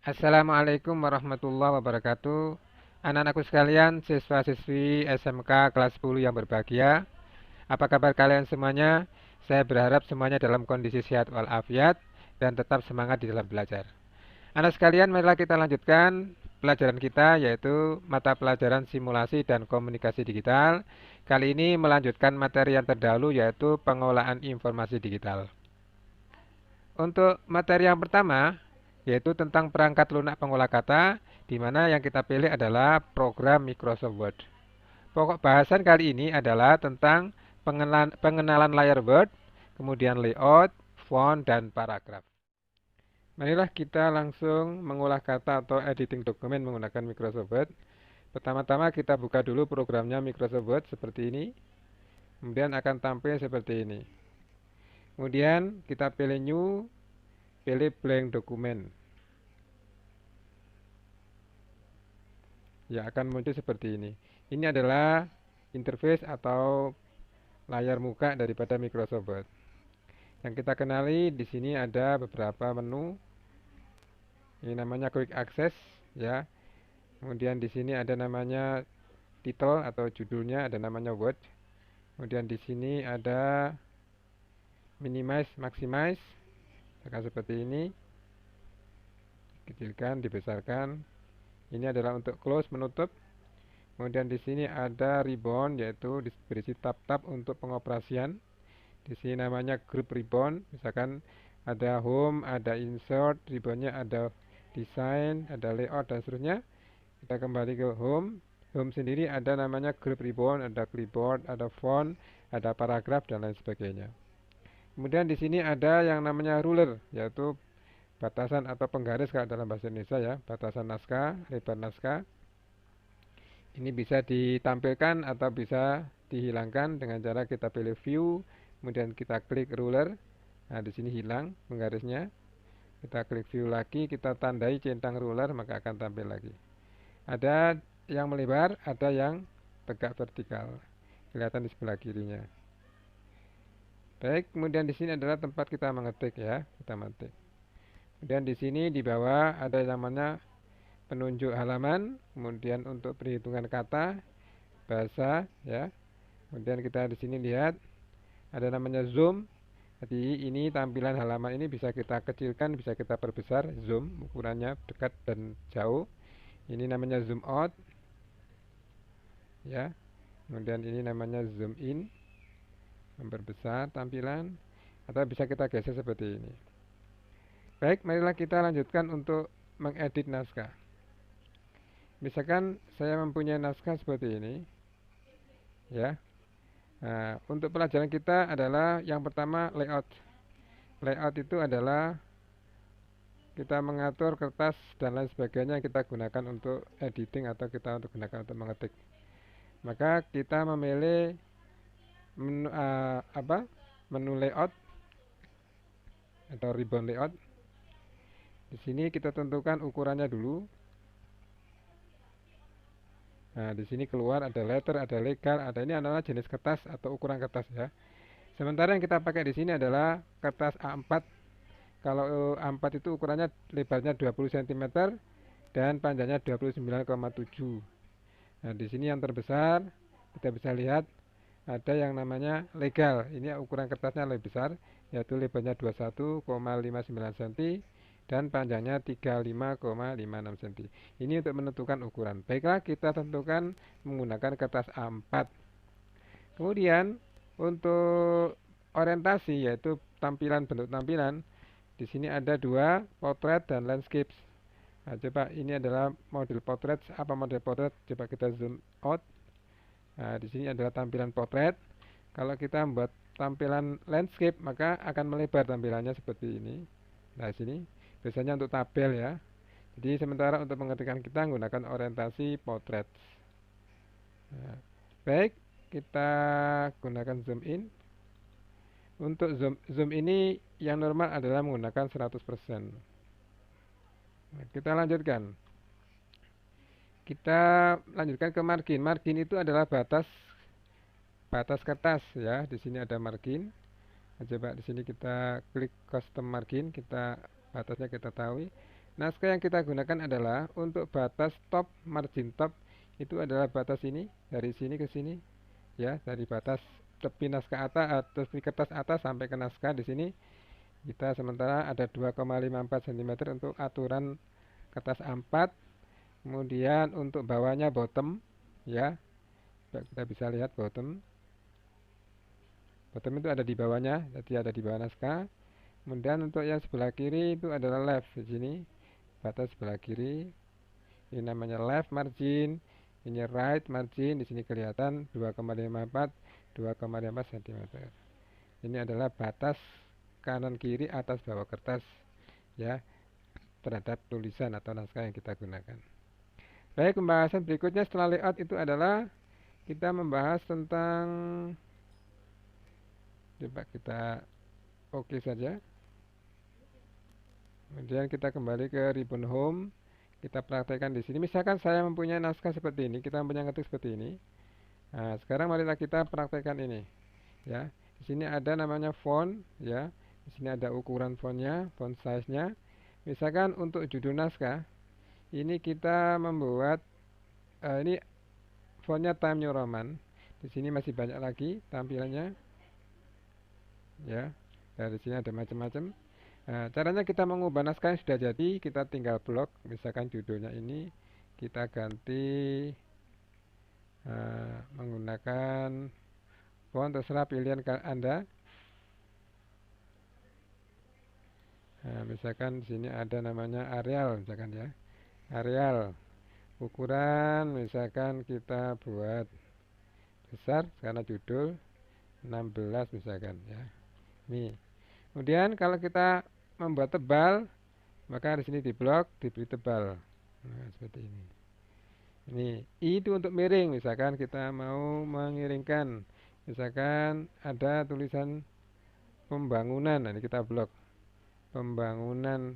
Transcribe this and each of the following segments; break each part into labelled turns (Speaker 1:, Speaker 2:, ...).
Speaker 1: Assalamualaikum warahmatullahi wabarakatuh. Anak-anakku sekalian, siswa-siswi SMK kelas 10 yang berbahagia. Apa kabar kalian semuanya? Saya berharap semuanya dalam kondisi sehat walafiat dan tetap semangat di dalam belajar. Anak sekalian, marilah kita lanjutkan pelajaran kita yaitu mata pelajaran simulasi dan komunikasi digital. Kali ini melanjutkan materi yang terdahulu yaitu pengolahan informasi digital. Untuk materi yang pertama, yaitu tentang perangkat lunak pengolah kata, di mana yang kita pilih adalah program Microsoft Word. Pokok bahasan kali ini adalah tentang pengenalan layar Word, kemudian layout, font, dan paragraf. Marilah kita langsung mengolah kata atau editing dokumen menggunakan Microsoft Word. Pertama-tama kita buka dulu programnya Microsoft Word seperti ini. Kemudian akan tampil seperti ini. Kemudian kita pilih New, pilih Blank Dokumen. Ya, akan muncul seperti ini. Ini adalah interface atau layar muka daripada Microsoft Word. Yang kita kenali di sini ada beberapa menu. Ini namanya Quick Access, ya. Kemudian di sini ada namanya title atau judulnya, ada namanya Word. Kemudian di sini ada minimize, maximize, akan seperti ini. Kecilkan, dibesarkan. Ini adalah untuk close, menutup. Kemudian di sini ada ribbon, yaitu berisi tab-tab untuk pengoperasian. Di sini namanya group ribbon. Misalkan ada home, ada insert, ribbonnya ada design, ada layout dan seterusnya. Kita kembali ke home. Home sendiri ada namanya group ribbon, ada clipboard, ada font, ada paragraf dan lain sebagainya. Kemudian di sini ada yang namanya ruler, yaitu batasan atau penggaris kalau dalam bahasa Indonesia ya, batasan naskah, lebar naskah. Ini bisa ditampilkan atau bisa dihilangkan dengan cara kita pilih view, kemudian kita klik ruler. Nah, di sini hilang penggarisnya. Kita klik view lagi, kita tandai centang ruler, maka akan tampil lagi. Ada yang melebar, ada yang tegak vertikal. Kelihatan di sebelah kirinya. Baik, kemudian di sini adalah tempat kita mengetik ya, kita mengetik. Kemudian di sini di bawah ada yang namanya penunjuk halaman, kemudian untuk perhitungan kata, bahasa ya. Kemudian kita di sini lihat ada namanya zoom. Jadi ini tampilan halaman ini bisa kita kecilkan, bisa kita perbesar, zoom ukurannya dekat dan jauh. Ini namanya zoom out ya. Kemudian ini namanya zoom in, memperbesar tampilan, atau bisa kita geser seperti ini. Baik, marilah kita lanjutkan untuk mengedit naskah. Misalkan saya mempunyai naskah seperti ini ya. Nah, untuk pelajaran kita adalah yang pertama layout. Layout itu adalah kita mengatur kertas dan lain sebagainya yang kita gunakan untuk editing atau kita untuk gunakan untuk mengetik. Maka kita memilih menu menu layout atau ribbon layout. Di sini kita tentukan ukurannya dulu. Nah, di sini keluar ada letter, ada legal, ada ini adalah jenis kertas atau ukuran kertas ya. Sementara yang kita pakai di sini adalah kertas A4. Kalau A4 itu ukurannya lebarnya 20 cm dan panjangnya 29,7. Nah, di sini yang terbesar kita bisa lihat ada yang namanya legal. Ini ukuran kertasnya lebih besar, yaitu lebarnya 21,59 cm dan panjangnya 35,56 cm. Ini untuk menentukan ukuran. Baiklah, kita tentukan menggunakan kertas A4. Kemudian untuk orientasi yaitu tampilan, bentuk tampilan, di sini ada dua, potret dan landscape. Nah, coba ini adalah model potret. Apa model potret? Coba kita zoom out. Nah, di sini adalah tampilan potret. Kalau kita membuat tampilan landscape, maka akan melebar tampilannya seperti ini. Nah, sini biasanya untuk tabel ya. Jadi sementara untuk pengetikan kita menggunakan orientasi potret. Nah, baik, kita gunakan zoom in. Untuk zoom ini yang normal adalah menggunakan 100%. Nah, kita lanjutkan. Kita lanjutkan ke margin. Margin itu adalah batas kertas ya. Di sini ada margin. Nah, coba di sini kita klik custom margin, kita batasnya kita tahu. Naskah yang kita gunakan adalah untuk batas top, margin top itu adalah batas ini dari sini ke sini, ya, dari batas tepi naskah atas, tepi kertas atas sampai ke naskah di sini. Kita sementara ada 2,54 cm untuk aturan kertas A4. Kemudian untuk bawahnya bottom, ya, kita bisa lihat bottom. Bottom itu ada di bawahnya, jadi ada di bawah naskah. Kemudian untuk yang sebelah kiri itu adalah left di sini, batas sebelah kiri. Ini namanya left margin, ini right margin, di sini kelihatan 2,54 cm. Ini adalah batas kanan kiri atas bawah kertas, ya, terhadap tulisan atau naskah yang kita gunakan. Baik, pembahasan berikutnya setelah layout itu adalah kita membahas tentang, coba kita oke saja. Kemudian kita kembali ke ribbon home. Kita praktekkan di sini. Misalkan saya mempunyai naskah seperti ini, kita mempunyai ketik seperti ini. Nah, sekarang marilah kita praktekkan ini. Ya, di sini ada namanya font, ya. Di sini ada ukuran fontnya, font size-nya. Misalkan untuk judul naskah, ini kita membuat ini fontnya Times New Roman. Di sini masih banyak lagi tampilannya, ya. Dari sini ada macam-macam. Nah, caranya kita mengubah naskah yang sudah jadi, kita tinggal blok. Misalkan judulnya ini kita ganti menggunakan font, terserah pilihan Anda. Nah, misalkan di sini ada namanya Arial, misalkan, ya. Arial. Ukuran misalkan kita buat besar karena judul 16 misalkan, ya. Ini. Kemudian kalau kita membuat tebal, maka di sini di blok diberi tebal. Nah, seperti ini. Ini I itu untuk miring, misalkan kita mau mengiringkan, misalkan ada tulisan pembangunan, nah, ini kita blok pembangunan.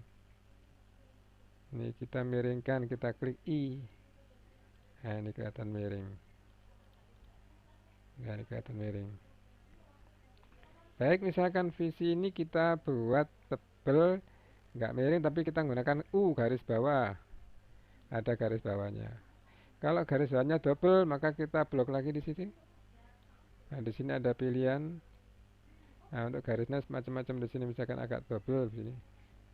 Speaker 1: Ini kita miringkan, kita klik I. Nah, ini kelihatan miring. Nah, ini kelihatan miring. Baik, misalkan visi ini kita buat tebal, nggak miring, tapi kita menggunakan garis bawah. Ada garis bawahnya. Kalau garis bawahnya double, maka kita blok lagi di sini. Nah, di sini ada pilihan. Nah, untuk garisnya macam-macam di sini, misalkan agak double di sini.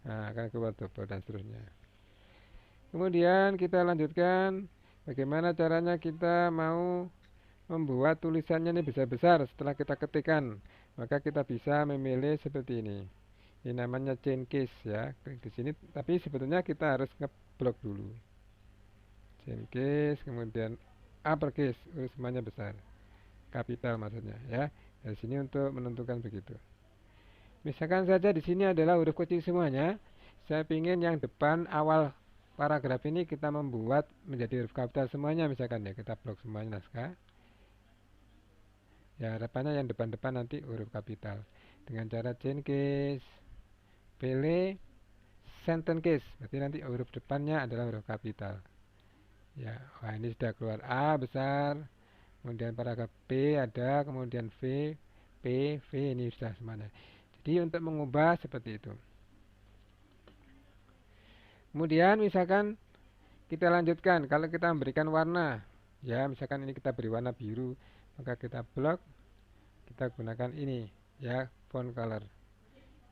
Speaker 1: Nah, akan keluar double dan seterusnya. Kemudian kita lanjutkan bagaimana caranya kita mau membuat tulisannya ini besar-besar setelah kita ketikkan. Maka kita bisa memilih seperti ini. Ini namanya chain case, ya. Klik di sini, tapi sebetulnya kita harus ngeblok dulu. Chain case, kemudian uppercase, semuanya besar. Kapital maksudnya, ya. Dari sini untuk menentukan begitu. Misalkan saja di sini adalah huruf kecil semuanya. Saya ingin yang depan awal paragraf ini kita membuat menjadi huruf kapital semuanya, misalkan, ya. Kita blok semuanya naskah. Ya, harapannya yang depan-depan nanti huruf kapital. Dengan cara chain case, pilih sentence case, berarti nanti huruf depannya adalah huruf kapital. Ya, wah, ini sudah keluar A besar, kemudian paragraf B ada, kemudian V, P, V, ini sudah semuanya. Jadi untuk mengubah seperti itu. Kemudian misalkan kita lanjutkan, kalau kita memberikan warna, ya, misalkan ini kita beri warna biru, maka kita blok, kita gunakan ini, ya, font color.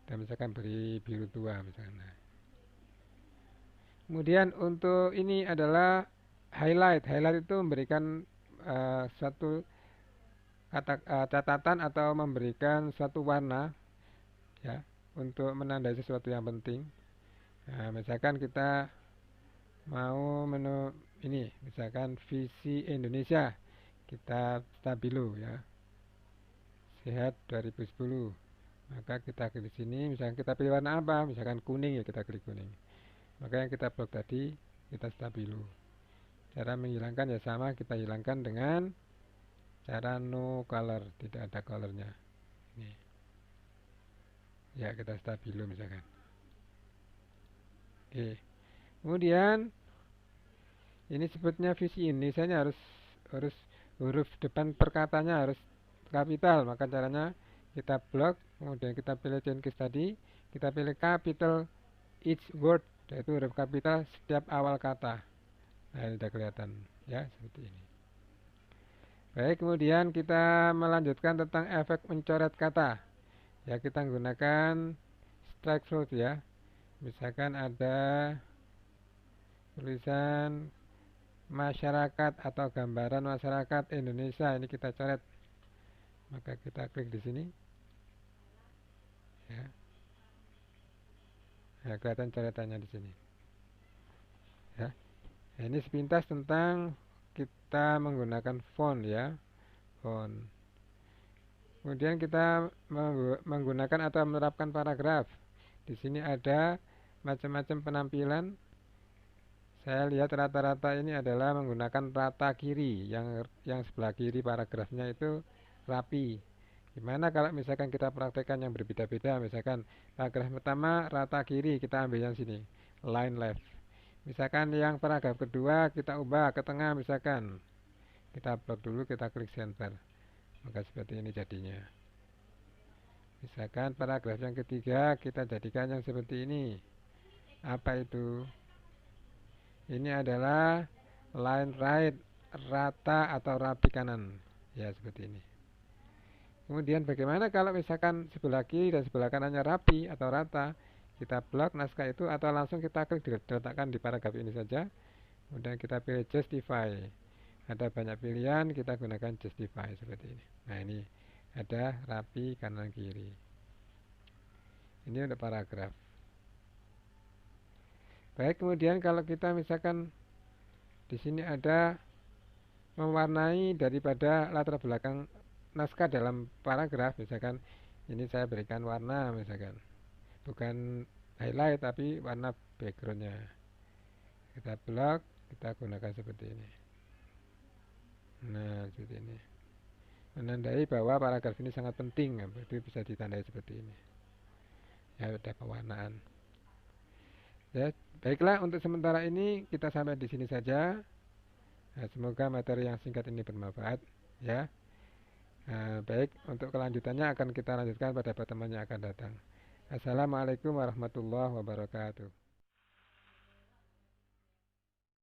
Speaker 1: Kita misalkan beri biru tua misalnya. Kemudian untuk ini adalah highlight. Highlight itu memberikan suatu catatan atau memberikan suatu warna, ya, untuk menandai sesuatu yang penting. Nah, misalkan kita mau menu ini, misalkan visi Indonesia, kita stabilo, ya, sehat 2010. Maka kita klik di sini, misalkan kita pilih warna apa, misalkan kuning, ya, kita klik kuning. Maka yang kita blok tadi kita stabilo. Cara menghilangkan ya sama, kita hilangkan dengan cara no color, tidak ada colornya. Ini. Ya, kita stabilo misalkan. Oke. Kemudian ini sebutnya visi Indonesia harus huruf depan perkataannya harus kapital, maka caranya kita blok, kemudian kita pilih chain case tadi, kita pilih capital each word yaitu huruf kapital setiap awal kata. Nah, ini sudah kelihatan ya, seperti ini. Baik, kemudian kita melanjutkan tentang efek mencoret kata. Ya, kita menggunakan strike through ya. Misalkan ada tulisan masyarakat atau gambaran masyarakat Indonesia, ini kita coret. Maka kita klik di sini. Ya. Ya, kelihatan coretannya di sini. Ya. Nah, ini sepintas tentang kita menggunakan font ya, font. Kemudian kita menggunakan atau menerapkan paragraf. Di sini ada macam-macam penampilan. Saya lihat rata-rata ini adalah menggunakan rata kiri, yang sebelah kiri paragrafnya itu rapi. Gimana kalau misalkan kita praktekkan yang berbeda-beda, misalkan paragraf pertama rata kiri, kita ambil yang sini, line left. Misalkan yang paragraf kedua kita ubah ke tengah, misalkan kita blok dulu, kita klik center, maka seperti ini jadinya. Misalkan paragraf yang ketiga kita jadikan yang seperti ini. Apa itu? Ini adalah line right, rata atau rapi kanan. Ya, seperti ini. Kemudian bagaimana kalau misalkan sebelah kiri dan sebelah kanannya rapi atau rata? Kita blok naskah itu atau langsung kita klik diletakkan di paragraf ini saja. Kemudian kita pilih justify. Ada banyak pilihan, kita gunakan justify seperti ini. Nah, ini ada rapi kanan kiri. Ini untuk paragraf. Baik, kemudian kalau kita misalkan di sini ada mewarnai daripada latar belakang naskah dalam paragraf, misalkan ini saya berikan warna, misalkan bukan highlight tapi warna backgroundnya. Kita blok, kita gunakan seperti ini. Nah, seperti ini. Menandai bahwa paragraf ini sangat penting, itu bisa ditandai seperti ini. Ya, ada pewarnaan. Ya, baiklah, untuk sementara ini kita sampai di sini saja. Nah, semoga materi yang singkat ini bermanfaat ya. Nah, baik, untuk kelanjutannya akan kita lanjutkan pada pertemuan yang akan datang. Assalamualaikum warahmatullahi wabarakatuh.